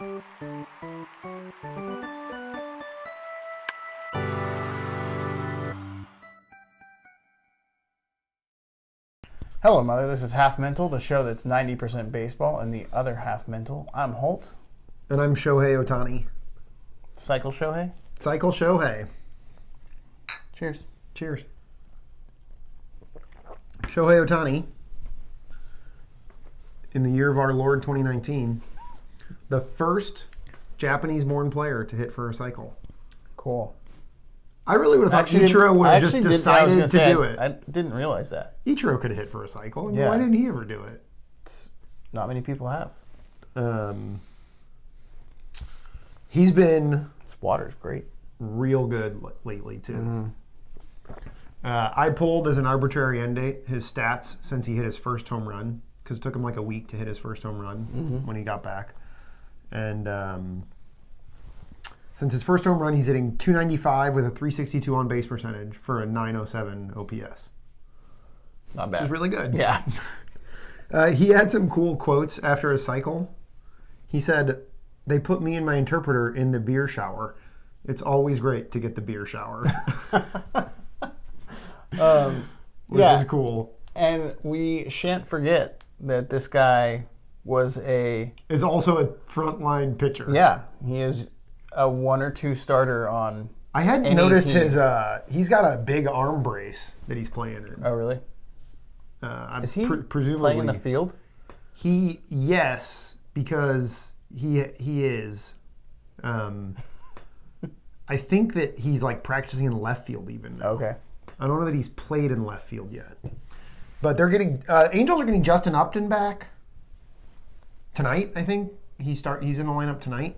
Hello, Mother. This is Half Mental, the show that's 90% baseball and the other half mental. I'm Holt. And I'm Shohei Ohtani. Cycle Shohei. Cycle Shohei. Cheers. Cheers. Shohei Ohtani, in the year of our Lord 2019, the first Japanese-born player to hit for a cycle. Cool. I really would have thought Ichiro would have just decided to do it. I didn't realize that. Ichiro could have hit for a cycle. And Yeah. Why didn't he ever do it? Not many people have. He's been This water's great. real good lately, too. I pulled as an arbitrary end date his stats since he hit his first home run, because it took him like a week to hit his first home run when he got back. And since his first home run, he's hitting .295 with a .362 on base percentage for a .907 OPS. Not bad. Which is really good. Yeah. He had some cool quotes after his cycle. He said, "They put me and my interpreter in the beer shower. It's always great to get the beer shower." Which is cool. And we shan't forget that this guy is also a frontline pitcher. Yeah, he is a 1 or 2 starter on. I hadn't noticed his. He's got a big arm brace that he's playing in. Oh, really? Is he presumably playing in the field? Yes, because he is. I think that he's like practicing in left field even now. Okay. I don't know that he's played in left field yet. But they're getting Angels are getting Justin Upton back tonight. I think he's in the lineup tonight.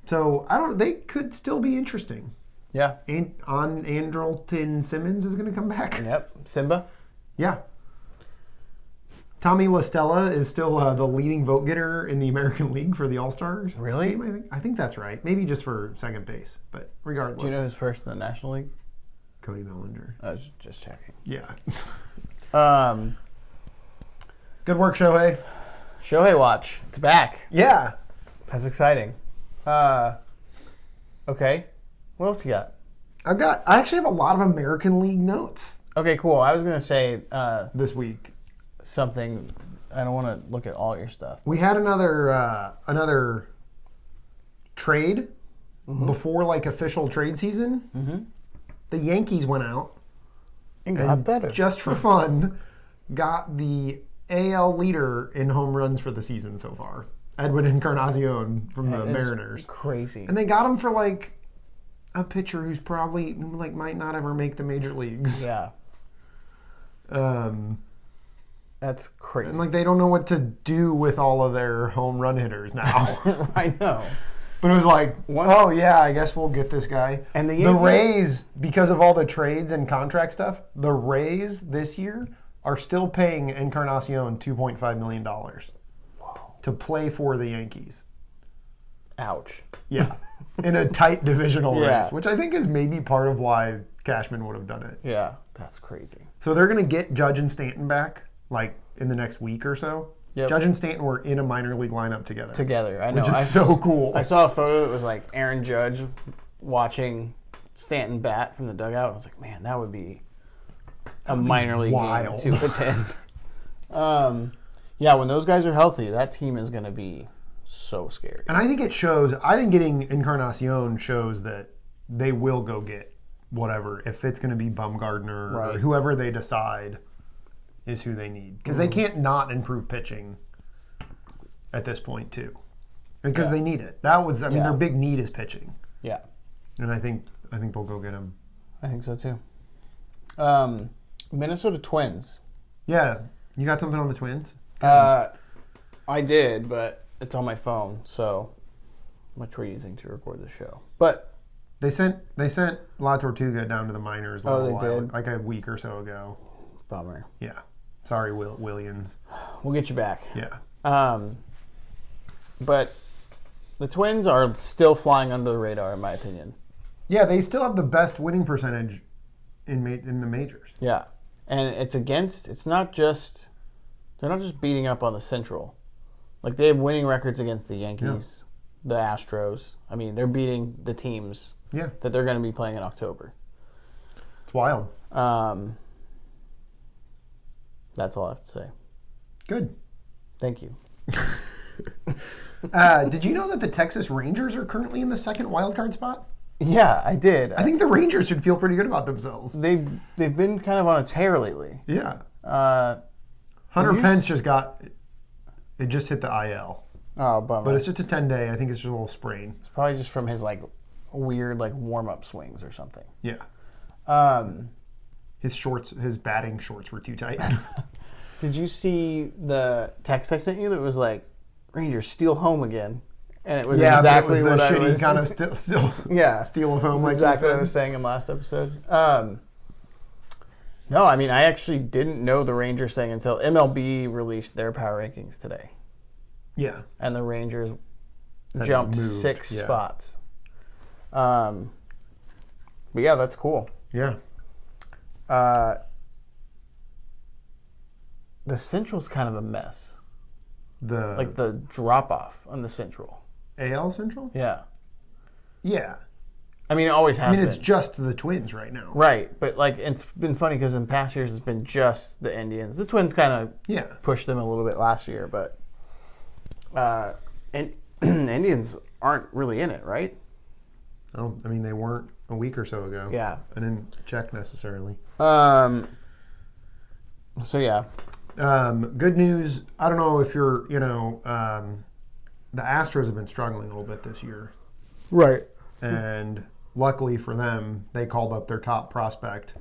So I don't. They could still be interesting. Yeah. Andrelton Simmons is going to come back. Yep. Simba. Yeah. Tommy La Stella is still the leading vote getter in the American League for the All-Stars. Really? I think that's right. Maybe just for second base, but regardless. Do you know who's first in the National League? Cody Bellinger. I was just checking. Yeah. Good work, Shohei. Shohei Watch. It's back. Yeah. That's exciting. Okay. What else you got? I actually have a lot of American League notes. Okay, cool. I was going to say this week. Something. I don't want to look at all your stuff. We had another trade before like official trade season. Mm-hmm. The Yankees went out and got better. Just for fun, got the AL leader in home runs for the season so far, Edwin Encarnacion from the Mariners. Crazy. And they got him for like a pitcher who's probably like might not ever make the major leagues. Yeah. That's crazy. And like they don't know what to do with all of their home run hitters now. I know. But it was like, oh yeah, I guess we'll get this guy. And the Rays, because of all the trades and contract stuff, the Rays this year are still paying Encarnacion $2.5 million to play for the Yankees. Ouch. Yeah. In a tight divisional race, which I think is maybe part of why Cashman would have done it. Yeah, that's crazy. So they're going to get Judge and Stanton back like in the next week or so. Yep. Judge and Stanton were in a minor league lineup together. I know. Which is so cool. I saw a photo that was like Aaron Judge watching Stanton bat from the dugout. I was like, man, that would be a minor league game to attend. Yeah, when those guys are healthy, that team is going to be so scary. And I think it shows. I think getting Encarnacion shows that they will go get whatever. If it's going to be Bumgarner or whoever they decide is who they need. Because they can't not improve pitching at this point, too. Because they need it. Their big need is pitching. Yeah. And I think they'll go get him. I think so, too. Minnesota Twins. Yeah. You got something on the Twins? I did, but it's on my phone, so much we're using to record the show. But they sent La Tortuga down to the minors did? like a week or so ago. Bummer. Yeah. Sorry, Williams. We'll get you back. Yeah. But the Twins are still flying under the radar, in my opinion. Yeah, they still have the best winning percentage in the majors. Yeah, and they're not just beating up on the Central. Like, they have winning records against the Yankees, the Astros. I mean, they're beating the teams that they're going to be playing in October. It's wild. That's all I have to say. Good. Thank you. Did you know that the Texas Rangers are currently in the second wild card spot? Yeah, I did. I think the Rangers should feel pretty good about themselves. They've been kind of on a tear lately. Yeah. Hunter Pence just hit the IL. Oh, bummer. But it's just a 10-day. I think it's just a little sprain. It's probably just from his weird warm-up swings or something. Yeah. His batting shorts were too tight. Did you see the text I sent you that was like, Rangers steal home again? And it was exactly what I was... kind of still steal of home. That's exactly what I was saying in last episode. No, I mean, I actually didn't know the Rangers thing until MLB released their power rankings today. Yeah. And the Rangers jumped 6 spots. But yeah, that's cool. Yeah. The Central's kind of a mess. The drop off on the Central. AL Central? Yeah. Yeah. I mean, it always has been. It's just the Twins right now. Right, but it's been funny because in past years it's been just the Indians. The Twins kind of pushed them a little bit last year, but and Indians aren't really in it, right? Oh, I mean, they weren't a week or so ago. Yeah. I didn't check necessarily. So, yeah. Good news. I don't know if you're, the Astros have been struggling a little bit this year. Right. And luckily for them, they called up their top prospect,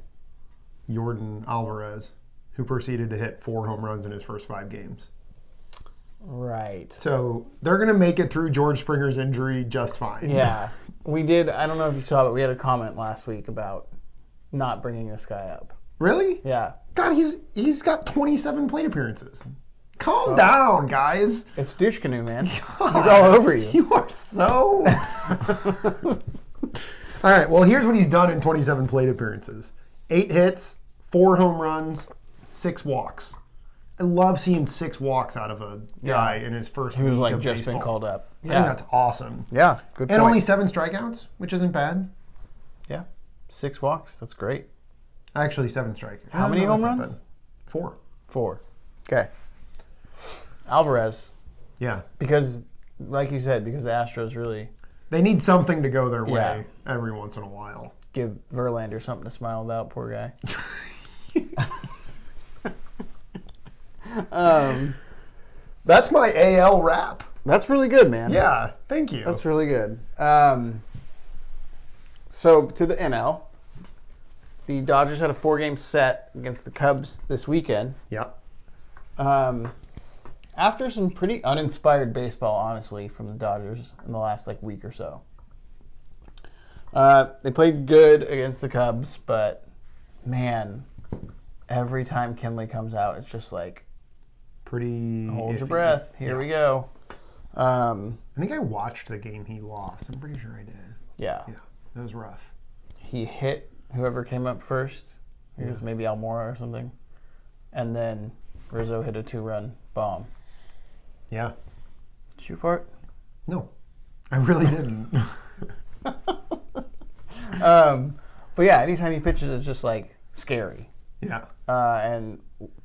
Yordan Alvarez, who proceeded to hit 4 home runs in his first 5 games. Right. So they're going to make it through George Springer's injury just fine. Yeah. We did, I don't know if you saw, but we had a comment last week about not bringing this guy up. Really? Yeah. God, he's got 27 plate appearances. Calm down, guys. It's douche canoe, man. God, he's all over you. You are so... All right, well, here's what he's done in 27 plate appearances. 8 hits, 4 home runs, 6 walks. I love seeing 6 walks out of a guy in his first week of just baseball. been called up. Yeah. I think that's awesome. Yeah, good point. And only 7 strikeouts, which isn't bad. Yeah, 6 walks. That's great. Actually, 7 strikeouts. How many home runs? 4. 4. Okay. Alvarez. Yeah. Because, like you said, because the Astros really... They need something to go their way every once in a while. Give Verlander something to smile about, poor guy. That's my AL wrap. That's really good, man. Yeah, thank you. That's really good. So, to the NL, the Dodgers had a 4-game set against the Cubs this weekend. Yep. After some pretty uninspired baseball, honestly, from the Dodgers in the last week or so. They played good against the Cubs, but man, every time Kenley comes out, it's just pretty hold iffy. Your breath. Here we go. I think I watched the game he lost. I'm pretty sure I did. Yeah. Yeah, that was rough. He hit whoever came up first. It was maybe Almora or something. And then Rizzo hit a 2-run bomb. Yeah. Did you fart? No, I really didn't. But yeah, anytime he pitches, it's just scary. Yeah. And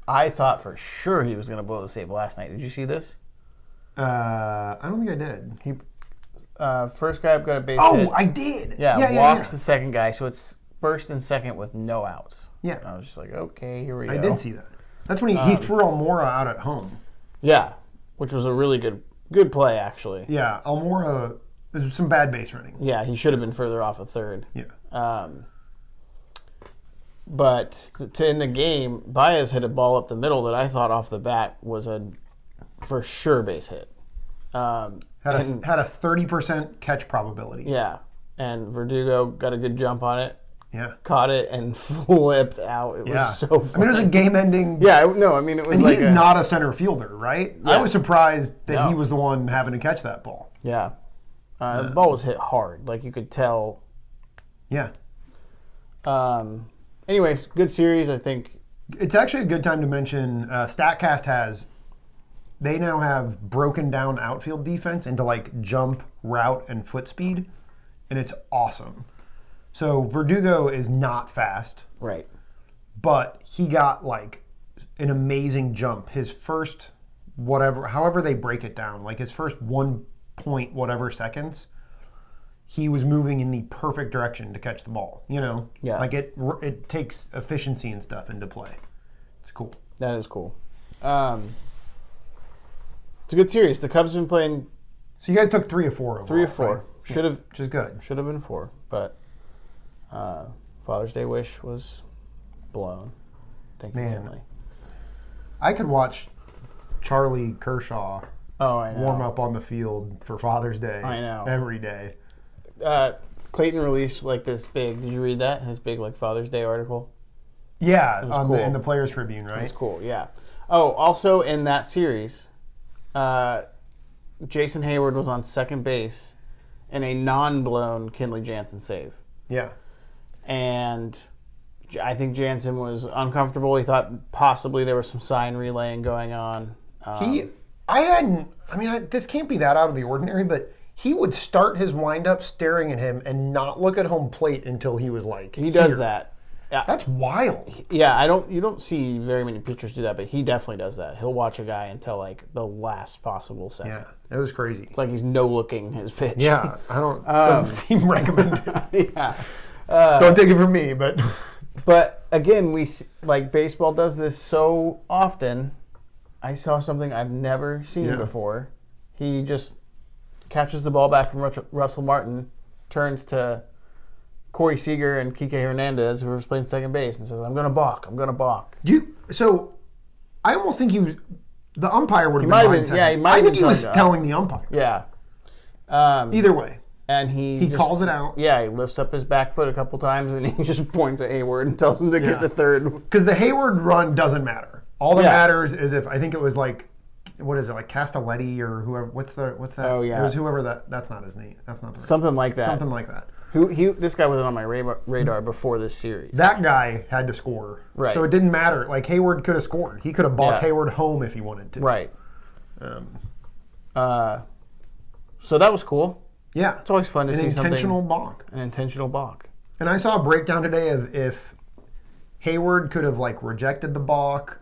I thought for sure he was going to blow the save last night. Did you see this? I don't think I did. He first guy up got a base hit. Oh, I did. Yeah, walks the second guy, so it's first and second with no outs. Yeah. And I was just okay, here we go. I did see that. That's when he threw Almora out at home. Yeah, which was a really good play, actually. Yeah, Almora, there's some bad base running. Yeah, he should have been further off at third. Yeah. But to end the game, Baez hit a ball up the middle that I thought off the bat was a for sure base hit. Had a 30% catch probability. Yeah, and Verdugo got a good jump on it. Yeah. Caught it and flipped out. It was so funny. I mean, it was a game-ending... Yeah, no, I mean, it was and he's not a center fielder, right? Yeah. I was surprised that he was the one having to catch that ball. Yeah. The ball was hit hard. You could tell. Yeah. Anyways, good series, I think. It's actually a good time to mention StatCast has they now have broken down outfield defense into like jump, route, and foot speed, and it's awesome. So Verdugo is not fast. Right. But he got like an amazing jump. His first however they break it down, like his first 1 point whatever seconds, he was moving in the perfect direction to catch the ball. Yeah. Like it takes efficiency and stuff into play. It's cool. That is cool. It's a good series. The Cubs have been playing. So you guys took 3 of 4 overall. 3 of 4. Right? Should have. Which is good. Should have been 4, but Father's Day wish was blown. Thank you, Kenley. I could watch Charlie Kershaw warm up on the field for Father's Day. I know. Every day. Clayton released like this big. Did you read that? His big like Father's Day article. Yeah, cool. in the Players Tribune, right? It's cool. Yeah. Oh, also in that series, Jason Hayward was on second base in a non-blown Kenley Jansen save. Yeah. And I think Jansen was uncomfortable. He thought possibly there was some sign relaying going on. This can't be that out of the ordinary, but he would start his windup staring at him and not look at home plate until he was like, he does that. Yeah. That's wild. Yeah, you don't see very many pitchers do that, but he definitely does that. He'll watch a guy until like the last possible second. Yeah, it was crazy. It's like he's no-looking his pitch. Yeah, doesn't seem recommended. Yeah. Don't take it from me, but... But again, like baseball does this so often. I saw something I've never seen before. He just catches the ball back from Russell Martin, turns to Corey Seager and Kike Hernandez, who was playing second base, and says, "I'm going to balk. So I almost think the umpire would have been. I think he was telling the umpire. Yeah. Either way. And he calls it out. Yeah, he lifts up his back foot a couple times, and he just points at Hayward and tells him to get to third. Because the Hayward run doesn't matter. All that matters is if, I think it was like, what is it, like Castelletti or whoever, what's that? Oh, yeah. It was whoever that's not his name. That's not the Something like that. Something like that. This guy wasn't on my radar before this series. That guy had to score. Right. So it didn't matter. Like, Hayward could have scored. He could have balked Hayward home if he wanted to. Right. So that was cool. Yeah. It's always fun to see something. An intentional balk. And I saw a breakdown today of if Hayward could have, like, rejected the balk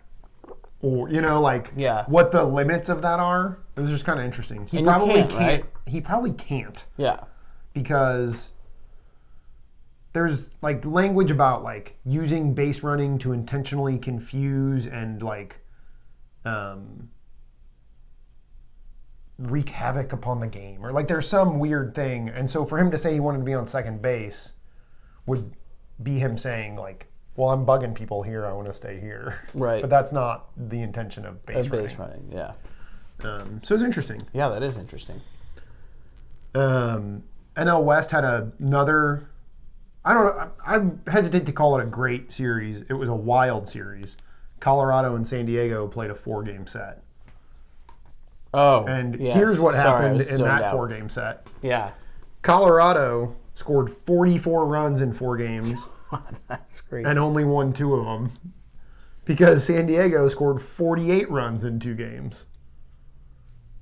or, what the limits of that are. It was just kind of interesting. He probably can't. Right? He probably can't. Yeah. Because there's, like, language about, like, using base running to intentionally confuse and, like, wreak havoc upon the game, or like there's some weird thing. And so for him to say he wanted to be on second base would be him saying like, well, I'm bugging people here, I want to stay here. Right. But that's not the intention of base running. Yeah. So it's interesting. Yeah, that is interesting. NL West had another, I don't know, I hesitate to call it a great series. It was a wild series. Colorado and San Diego played a 4-game set. Oh, and here's what happened in that 4-game set. Yeah. Colorado scored 44 runs in 4 games. That's crazy. And only won 2 of them. Because San Diego scored 48 runs in 2 games.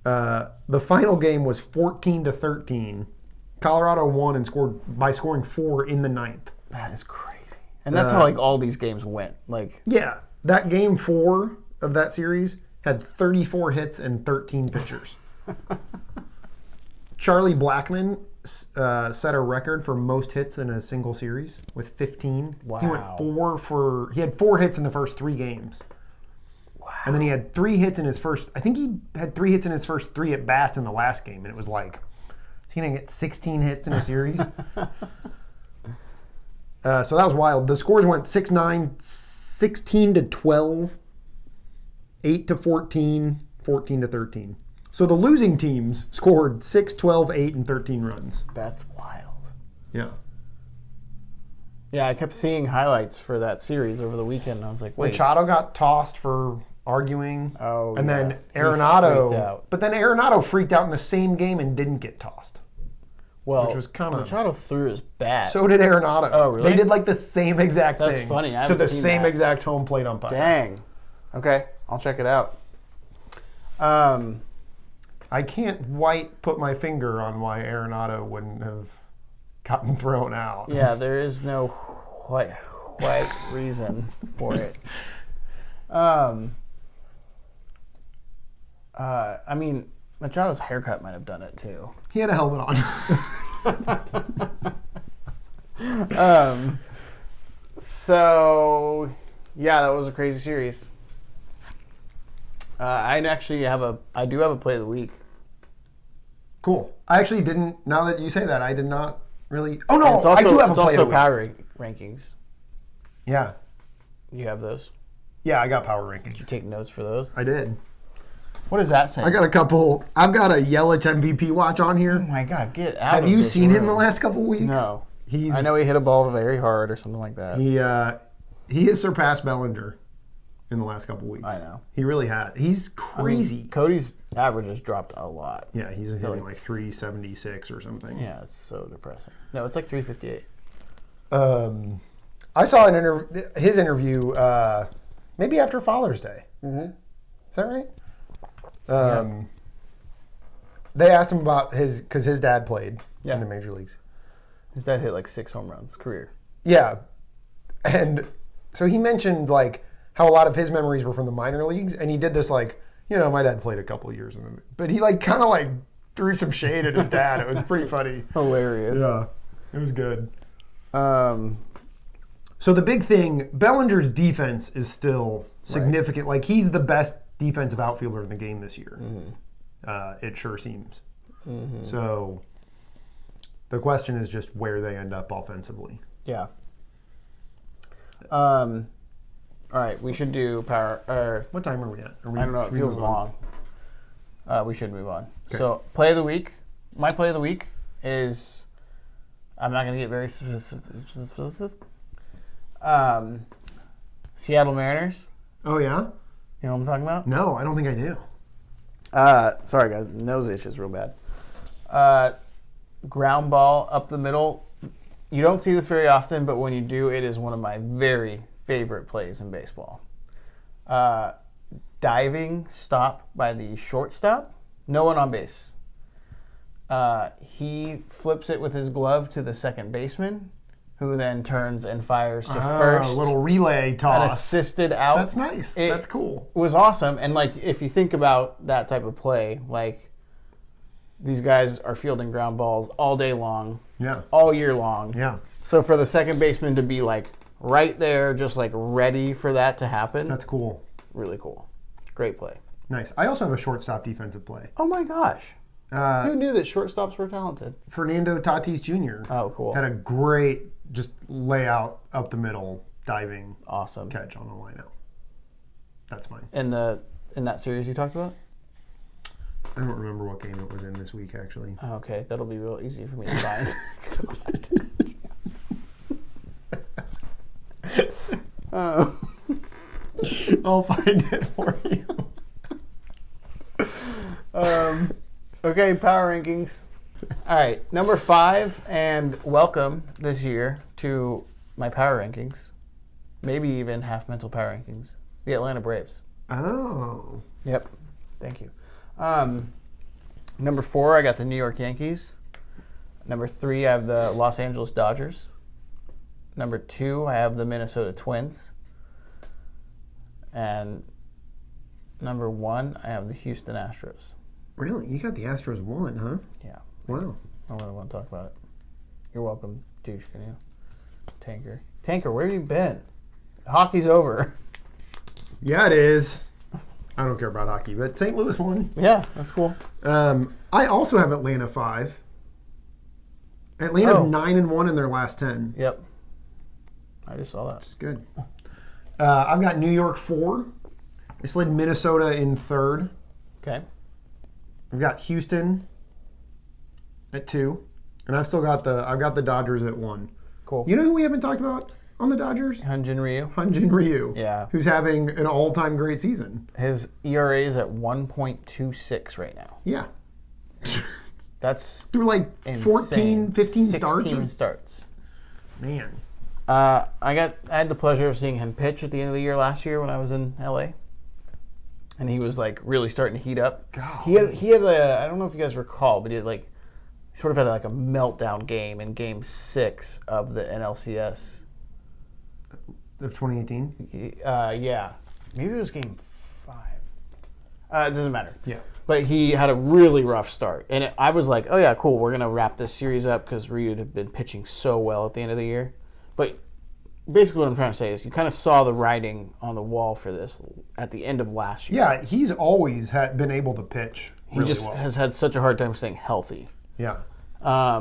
The final game was 14-13. Colorado won and scored by scoring 4 in the 9th. That is crazy. And that's how like all these games went. Like that game 4 of that series had 34 hits and 13 pitchers. Charlie Blackmon set a record for most hits in a single series with 15. Wow. He had 4 hits in the first 3 games. Wow. And then he had 3 hits in his first, I think he had 3 hits in his first 3 at bats in the last game. And it was like, is he going to get 16 hits in a series? So that was wild. The scores went 6-9, 16-12, 8-14, 14-13. So the losing teams scored 6, 12, 8, and 13 runs. That's wild. Yeah. Yeah, I kept seeing highlights for that series over the weekend. I was like, wait. Machado got tossed for arguing. Oh, and then He Arenado. freaked out. But then Arenado freaked out in the same game and didn't get tossed. Well, which was kind of. Machado threw his bat. So did Arenado. Oh, really? They did like the same exact thing. That's funny. I to haven't the seen same that. exact home plate umpire. Dang. Okay, I'll check it out. I can't put my finger on why Arenado wouldn't have gotten thrown out. Yeah, there is no quite reason for it. I mean, Machado's haircut might have done it too. He had a helmet on. So, yeah, that was a crazy series. I do have a play of the week. Cool. I actually didn't. Now that you say that, I did not really. Oh no, I do have a play of the week. It's also power rankings. Yeah. You have those? Yeah, I got power rankings. Did you take notes for those? I did. What does that say? I got a couple. I've got a Yelich MVP watch on here. Oh my God, get out! Have you seen him the last couple weeks? No. I know he hit a ball very hard or something like that. He has surpassed Bellinger in the last couple weeks. I know. He really has. He's crazy. I mean, Cody's average has dropped a lot. Yeah, he's hitting like 376 or something. Yeah, it's so depressing. No, it's like 358. I saw his interview maybe after Father's Day. Mm-hmm. Is that right? They asked him about because his dad played in the major leagues. His dad hit like 6 home runs career. Yeah, and so he mentioned like how a lot of his memories were from the minor leagues, and he did this like, my dad played a couple of years in them, but he like kind of like threw some shade at his dad. It was pretty funny, hilarious. Yeah, it was good. So the big thing, Bellinger's defense is still significant. Right. Like he's the best defensive outfielder in the game this year. Mm-hmm. It sure seems. Mm-hmm. So the question is just where they end up offensively. Yeah. All right, we should do power. What time are we at? I don't know. It feels long. We should move on. Okay. So play of the week. My play of the week is. I'm not going to get very specific. Seattle Mariners. Oh yeah. You know what I'm talking about? No, I don't think I do. Sorry guys, nose itches real bad. Ground ball up the middle. You don't see this very often, but when you do, it is one of my very favorite plays in baseball. Diving stop by the shortstop. No one on base. He flips it with his glove to the second baseman, who then turns and fires to first. A little relay toss. An assisted out. That's nice. That's cool. It was awesome. And, like, if you think about that type of play, like, these guys are fielding ground balls all day long. Yeah. All year long. Yeah. So for the second baseman to be, like, right there, just, like, ready for that to happen. That's cool. Really cool. Great play. Nice. I also have a shortstop defensive play. Oh, my gosh. Who knew that shortstops were talented? Fernando Tatis Jr. Oh, cool. Had a great just layout up the middle, diving awesome catch on the lineout. That's mine. In that series you talked about? I don't remember what game it was in this week, actually. Okay, that'll be real easy for me to find. I'll find it for you. Okay, power rankings. All right, number 5, and welcome this year to my power rankings. Maybe even half mental power rankings. The Atlanta Braves. Oh. Yep. Thank you. Number 4, I got the New York Yankees. Number 3, I have the Los Angeles Dodgers. Number 2, I have the Minnesota Twins. And number 1, I have the Houston Astros. Really? You got the Astros 1, huh? Yeah. Wow. I really want to talk about it. You're welcome, douche, can you? Tanker, where have you been? Hockey's over. Yeah, it is. I don't care about hockey, but St. Louis won. Yeah, that's cool. I also have Atlanta 5. Atlanta's 9-1 in their last 10. Yep. I just saw that. That's good. I've got New York 4. I slid Minnesota in 3rd. Okay. I've got Houston at 2, and I've got the Dodgers at 1. Cool. You know who we haven't talked about on the Dodgers? Hyun-Jin Ryu. Hyun-Jin Ryu. Yeah. Who's having an all-time great season. His ERA is at 1.26 right now. Yeah. That's through like 14, 15 starts? 16 starts. Man. I had the pleasure of seeing him pitch at the end of the year last year when I was in LA. and he was like really starting to heat up. God. He had a, I don't know if you guys recall, but he had like sort of had like a meltdown game in Game 6 of the NLCS of 2018. Yeah, maybe it was Game 5. It doesn't matter. Yeah. But he had a really rough start. And I was like, oh, yeah, cool. We're going to wrap this series up because Ryu had been pitching so well at the end of the year. But basically what I'm trying to say is you kind of saw the writing on the wall for this at the end of last year. Yeah, he's always been able to pitch really He just well. has had such a hard time staying healthy. Yeah. I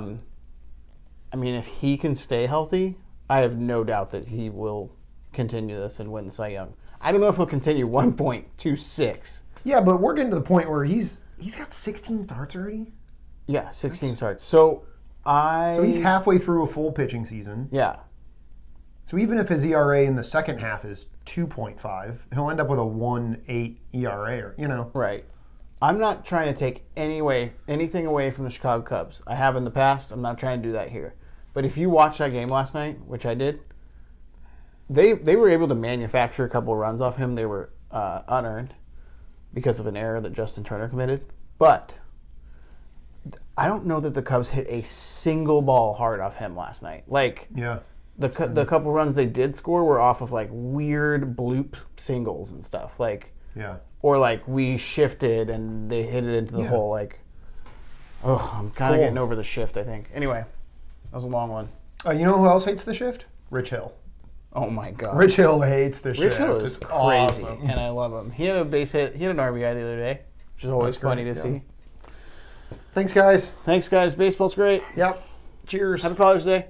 mean, if he can stay healthy, I have no doubt that he will continue this and win the Cy Young. I don't know if he'll continue 1.26. Yeah, but we're getting to the point where he's got 16 starts already. Yeah, 16 starts. So he's halfway through a full pitching season. Yeah. So even if his ERA in the second half is 2.5, he'll end up with a 1.8 ERA, or, you know. Right. I'm not trying to take anything away from the Chicago Cubs. I have in the past. I'm not trying to do that here. But if you watched that game last night, which I did, they were able to manufacture a couple of runs off him. They were unearned because of an error that Justin Turner committed. But I don't know that the Cubs hit a single ball hard off him last night. Like, yeah, the couple runs they did score were off of like weird bloop singles and stuff. Like, yeah, or like we shifted and they hit it into the hole. Like, oh, I'm kind of getting over the shift, I think. Anyway, that was a long one. You know who else hates the shift? Rich Hill. Oh my God. Rich Hill hates the shift. Rich Hill is it's crazy, awesome. and I love him. He had a base hit. He had an RBI the other day, which is always funny to see. Thanks, guys. Thanks, guys. Baseball's great. Yep. Cheers. Happy Father's Day.